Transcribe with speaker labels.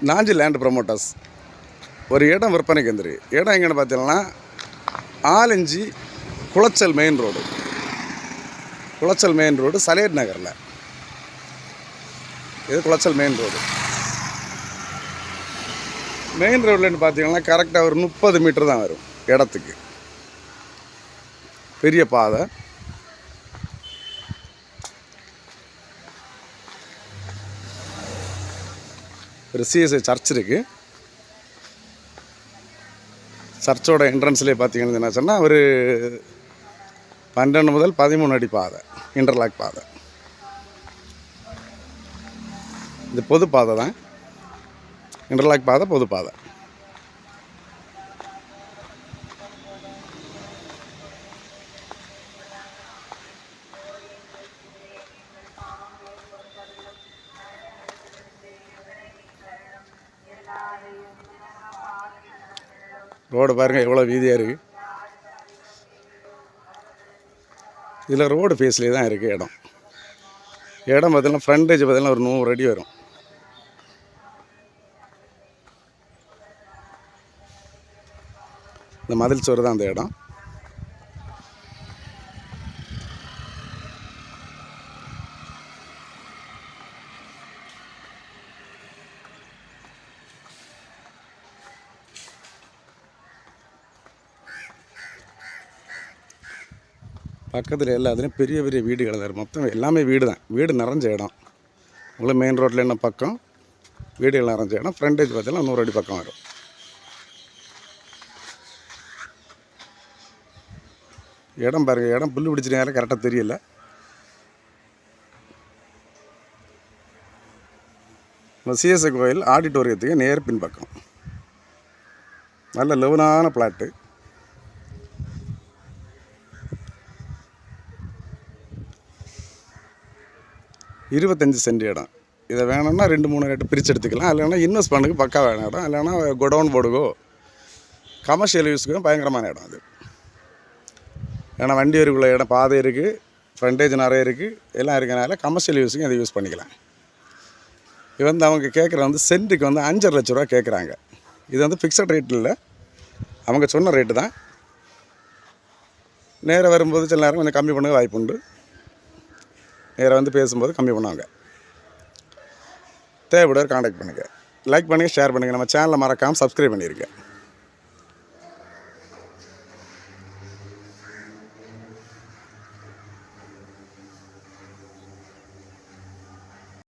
Speaker 1: Nanji land promoters ஒரு இடம் விற்பனைக்கு வந்துருக்கு. இடம் எங்கன்னு பார்த்தீங்கன்னா ஆலஞ்சி குளச்சல் மெயின் ரோடு சலேட் நகரில். இது குளச்சல் மெயின் ரோட்லன்னு பார்த்தீங்கன்னா கரெக்டாக ஒரு 30 மீட்டர் தான் வரும் இடத்துக்கு. பெரிய பாதை. ஒரு சிஎஸ்ஐ சர்ச் இருக்குது. சர்ச்சோட என்ட்ரன்ஸ்லேயே பார்த்தீங்கன்னு என்ன சொன்னால் ஒரு 12 முதல் 13 அடி பாதை, இன்டர்லாக் பாதை. இது பொது பாதை தான். இன்டர்லாக் பாதை, பொது பாதை. ரோடு பாருங்கள் எவ்வளோ வீதியாக இருக்குது. இதில் ரோடு ஃபேஸ்லேயே தான் இருக்குது இடம். பார்த்தீங்கன்னா ஃப்ரண்டேஜ் பார்த்தீங்கன்னா ஒரு 100 அடி வரும். இந்த மதில் சுவர் தான் அந்த இடம். பக்கத்தில் எல்லாத்துலேயும் பெரிய பெரிய வீடுகள் தான். மொத்தம் எல்லாமே வீடு தான். வீடு நிறைஞ்ச இடம். உங்களுக்கு மெயின் ரோட்டில் என்ன பக்கம் வீடுகள் நிறைஞ்ச இடம். ஃப்ரண்டேஜ் பார்த்தீங்கன்னா 100 அடி பக்கம் வரும். இடம் பாருங்கள். இடம் புல் பிடிச்சிருக்காரு கரெக்டாக தெரியல. நம்ம சிஎஸ்ஐ கோயில் ஆடிட்டோரியத்துக்கு நேர் பின் பக்கம். நல்ல லெவலான பிளாட்டு. 25 சென்ட் இடம். இதை வேணும்னா 2-3 ரேட்டு பிரித்து எடுத்துக்கலாம். இல்லைன்னா இன்வெஸ்ட் பண்ணுறதுக்கு பக்கா வேணும் இடம். இல்லைன்னா கொடவுன் போடுகோ கமர்ஷியல் யூஸுக்கும் பயங்கரமான இடம் அது. ஏன்னா வண்டி இருக்குள்ள இடம், பாதை இருக்குது, ஃப்ரண்டேஜ் நிறைய இருக்குது, எல்லாம் இருக்கனால கமர்ஷியல் யூஸுக்கும் அதை யூஸ் பண்ணிக்கலாம். இது அவங்க கேட்குற சென்ட்டுக்கு 5.5 லட்ச ரூபா கேட்குறாங்க. இது ஃபிக்ஸட் ரேட் இல்லை, அவங்க சொன்ன ரேட்டு தான். நேராக வரும்போது சில நேரம் கொஞ்சம் கம்மி பண்ண வாய்ப்பு உண்டு. நேராக பேசும்போது கம்மி பண்ணுவாங்க. தேவைப்படுவார் காண்டாக்ட் பண்ணுங்கள். லைக் பண்ணுங்கள், ஷேர் பண்ணுங்கள். நம்ம சேனலை மறக்காமல் சப்ஸ்கிரைப் பண்ணியிருக்கேன்.